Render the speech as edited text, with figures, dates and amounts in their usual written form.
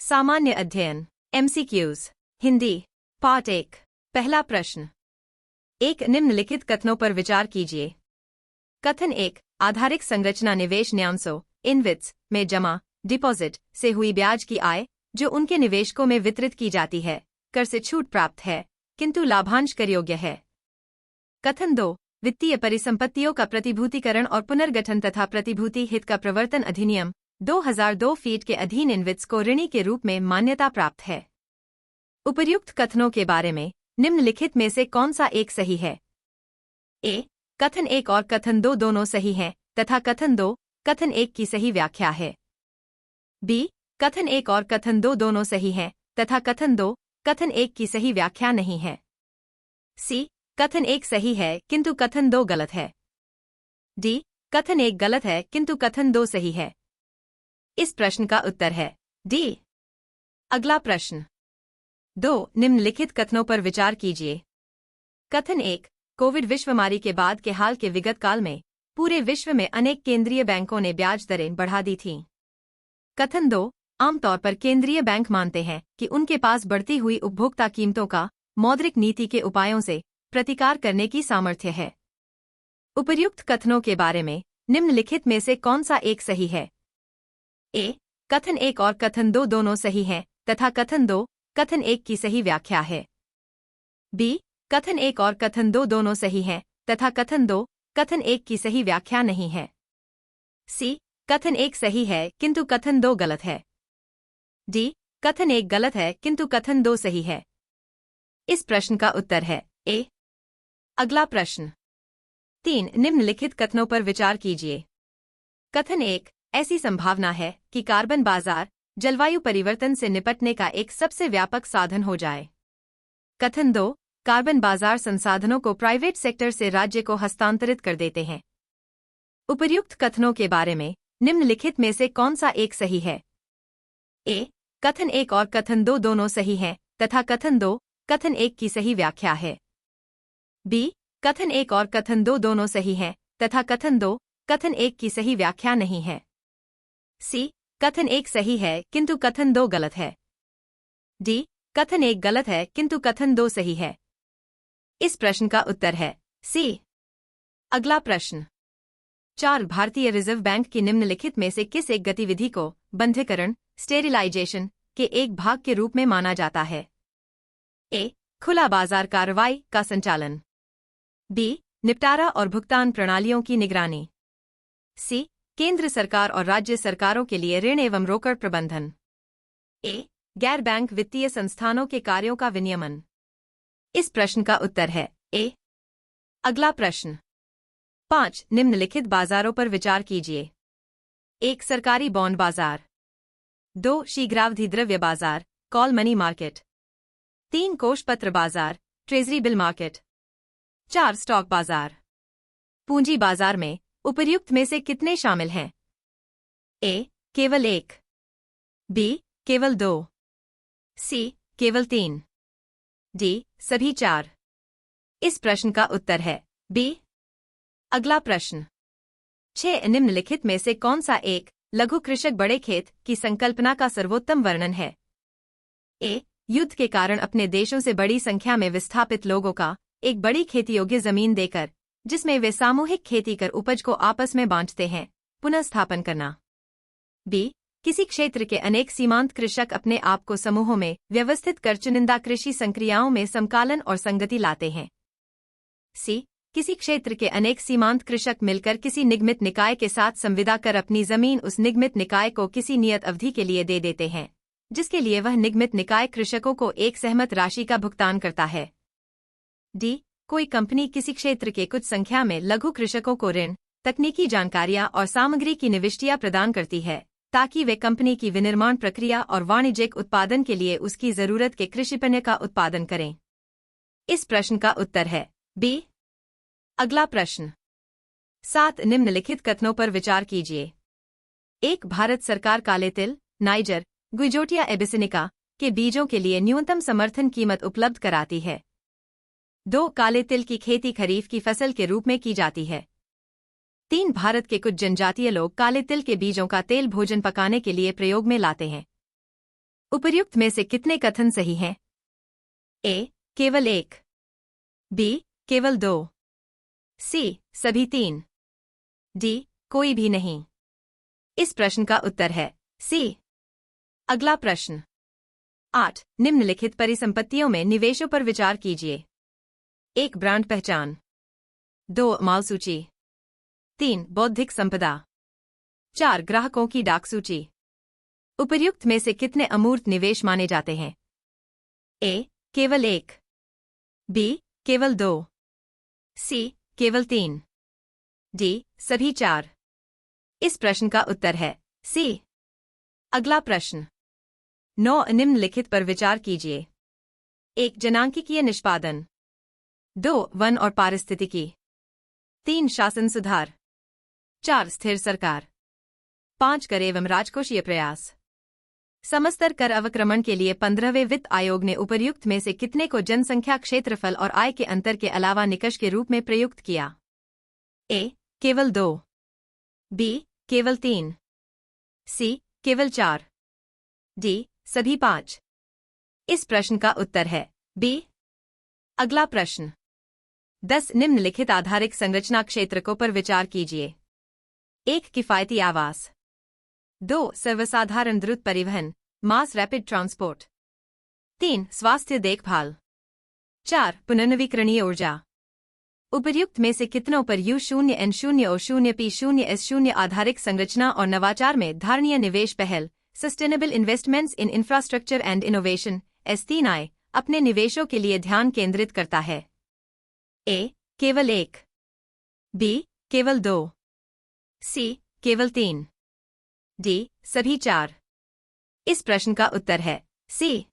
सामान्य अध्ययन MCQs Hindi part 1। पहला प्रश्न। एक निम्नलिखित कथनों पर विचार कीजिए। कथन 1। आधारिक संरचना निवेश न्यासों इनविट्स में जमा डिपॉजिट से हुई ब्याज की आय जो उनके निवेशकों में वितरित की जाती है कर से छूट प्राप्त है किंतु लाभांश कर योग्य है। कथन 2। वित्तीय परिसंपत्तियों का प्रतिभूतिकरण और पुनर्गठन तथा प्रतिभूति हित का प्रवर्तन अधिनियम 2002 फीट के अधीन इनविट्स को ऋणी के रूप में मान्यता प्राप्त है। उपर्युक्त कथनों के बारे में निम्नलिखित में से कौन सा एक सही है? ए। कथन 1 और कथन 2 दोनों सही हैं तथा कथन 2 कथन 1 की सही व्याख्या है। बी। कथन 1 और कथन 2 दोनों सही हैं तथा कथन 2 कथन 1 की सही व्याख्या नहीं है। सी। कथन 1 सही है किंतु कथन 2 गलत है। डी। कथन 1 गलत है किंतु कथन 2 सही है। इस प्रश्न का उत्तर है डी। अगला प्रश्न। 2। निम्नलिखित कथनों पर विचार कीजिए। कथन 1। कोविड विश्वमारी के बाद के हाल के विगत काल में पूरे विश्व में अनेक केंद्रीय बैंकों ने ब्याज दरें बढ़ा दी थीं। कथन 2। आमतौर पर केंद्रीय बैंक मानते हैं कि उनके पास बढ़ती हुई उपभोक्ता कीमतों का मौद्रिक नीति के उपायों से प्रतिकार करने की सामर्थ्य है। उपर्युक्त कथनों के बारे में निम्नलिखित में से कौन सा एक सही है? ए। कथन 1 और कथन 2 दोनों सही हैं तथा कथन 2 कथन 1 की सही व्याख्या है। बी। कथन 1 और कथन 2 दोनों सही हैं तथा कथन 2 कथन 1 की सही व्याख्या नहीं है। सी। कथन 1 सही है किंतु कथन 2 गलत है। डी। कथन 1 गलत है किंतु कथन 2 सही है। इस प्रश्न का उत्तर है ए। अगला प्रश्न। 3। निम्नलिखित कथनों पर विचार कीजिए। कथन 1। ऐसी संभावना है कि कार्बन बाजार जलवायु परिवर्तन से निपटने का एक सबसे व्यापक साधन हो जाए। कथन 2। कार्बन बाजार संसाधनों को प्राइवेट सेक्टर से राज्य को हस्तांतरित कर देते हैं। उपर्युक्त कथनों के बारे में निम्नलिखित में से कौन सा एक सही है? ए। कथन 1 और कथन 2 दोनों सही हैं तथा कथन 2 कथन 1 की सही व्याख्या है। बी। कथन 1 और कथन 2 दोनों सही हैं तथा कथन 2 कथन 1 की सही व्याख्या नहीं है। सी। कथन 1 सही है किंतु कथन 2 गलत है। डी। कथन 1 गलत है किंतु कथन 2 सही है। इस प्रश्न का उत्तर है सी। अगला प्रश्न। 4। भारतीय रिजर्व बैंक की निम्नलिखित में से किस एक गतिविधि को बंधीकरण स्टेरिलाइजेशन के एक भाग के रूप में माना जाता है? ए। खुला बाजार कार्रवाई का संचालन। बी। निपटारा और भुगतान प्रणालियों की निगरानी। सी। केंद्र सरकार और राज्य सरकारों के लिए ऋण एवं रोकड़ प्रबंधन। ए। गैर बैंक वित्तीय संस्थानों के कार्यों का विनियमन। इस प्रश्न का उत्तर है ए। अगला प्रश्न। 5। निम्नलिखित बाजारों पर विचार कीजिए। 1। सरकारी बॉन्ड बाजार। 2। शीघ्रावधि द्रव्य बाजार कॉल मनी मार्केट। 3। कोषपत्र बाजार ट्रेजरी बिल मार्केट। 4। स्टॉक बाजार। पूंजी बाजार में उपर्युक्त में से कितने शामिल हैं? ए। केवल 1। बी। केवल 2। सी। केवल 3। डी। सभी 4। इस प्रश्न का उत्तर है बी। अगला प्रश्न। 6। निम्नलिखित में से कौन सा एक लघु कृषक बड़े खेत की संकल्पना का सर्वोत्तम वर्णन है? ए। युद्ध के कारण अपने देशों से बड़ी संख्या में विस्थापित लोगों का एक बड़ी खेती योग्य जमीन देकर जिसमें वे सामूहिक खेती कर उपज को आपस में बांटते हैं पुनः स्थापन करना। बी। किसी क्षेत्र के अनेक सीमांत कृषक अपने आप को समूहों में व्यवस्थित कर चुनिंदा कृषि संक्रियाओं में समकालन और संगति लाते हैं। सी। किसी क्षेत्र के अनेक सीमांत कृषक मिलकर किसी निगमित निकाय के साथ संविदा कर अपनी जमीन उस निगमित निकाय को किसी नियत अवधि के लिए दे देते हैं जिसके लिए वह निगमित निकाय कृषकों को एक सहमत राशि का भुगतान करता है। डी। कोई कंपनी किसी क्षेत्र के कुछ संख्या में लघु कृषकों को ऋण तकनीकी जानकारियां और सामग्री की निविष्टियां प्रदान करती है ताकि वे कंपनी की विनिर्माण प्रक्रिया और वाणिज्यिक उत्पादन के लिए उसकी जरूरत के कृषि पण्य का उत्पादन करें। इस प्रश्न का उत्तर है बी। अगला प्रश्न। 7। निम्नलिखित कथनों पर विचार कीजिए। 1। भारत सरकार काले तिल नाइजर गुइजोटिया एबिसिनिका के बीजों के लिए न्यूनतम समर्थन कीमत उपलब्ध कराती है। 2। काले तिल की खेती खरीफ की फसल के रूप में की जाती है। 3। भारत के कुछ जनजातीय लोग काले तिल के बीजों का तेल भोजन पकाने के लिए प्रयोग में लाते हैं। उपर्युक्त में से कितने कथन सही हैं? ए. केवल एक, बी. केवल दो, सी. सभी तीन, डी. कोई भी नहीं। इस प्रश्न का उत्तर है सी। अगला प्रश्न 8. निम्नलिखित परिसंपत्तियों में निवेशों पर विचार कीजिए। 1. ब्रांड पहचान, 2. माल सूची, 3. बौद्धिक संपदा, 4. ग्राहकों की डाक सूची। उपर्युक्त में से कितने अमूर्त निवेश माने जाते हैं? ए. केवल एक, बी. केवल दो, सी. केवल तीन, डी. सभी चार। इस प्रश्न का उत्तर है सी। अगला प्रश्न 9. निम्नलिखित पर विचार कीजिए। 1. जनांकीय निष्पादन, 2. वन और पारिस्थितिकी, 3. शासन सुधार, 4. स्थिर सरकार, 5. कर एवं राजकोषीय प्रयास। समस्तर कर अवक्रमण के लिए 15वें वित्त आयोग ने उपर्युक्त में से कितने को जनसंख्या, क्षेत्रफल और आय के अंतर के अलावा निकष के रूप में प्रयुक्त किया? ए. केवल 2, बी. केवल 3, सी. केवल 4, डी. सभी 5। इस प्रश्न का उत्तर है बी। अगला प्रश्न 10. निम्नलिखित आधारिक संरचना क्षेत्रकों पर विचार कीजिए। 1. किफायती आवास, 2. सर्वसाधारण द्रुत परिवहन, मास रैपिड ट्रांसपोर्ट, 3. स्वास्थ्य देखभाल, 4. पुनर्नवीकरणीय ऊर्जा। उपर्युक्त में से कितनों पर U0, N0 और 0 P0 S0 आधारिक संरचना और नवाचार में धारणीय निवेश पहल sustainable investments in infrastructure and innovation S3I अपने निवेशों के लिए ध्यान केंद्रित करता है? ए. केवल एक, बी. केवल दो, सी. केवल 3, डी. सभी 4। इस प्रश्न का उत्तर है सी।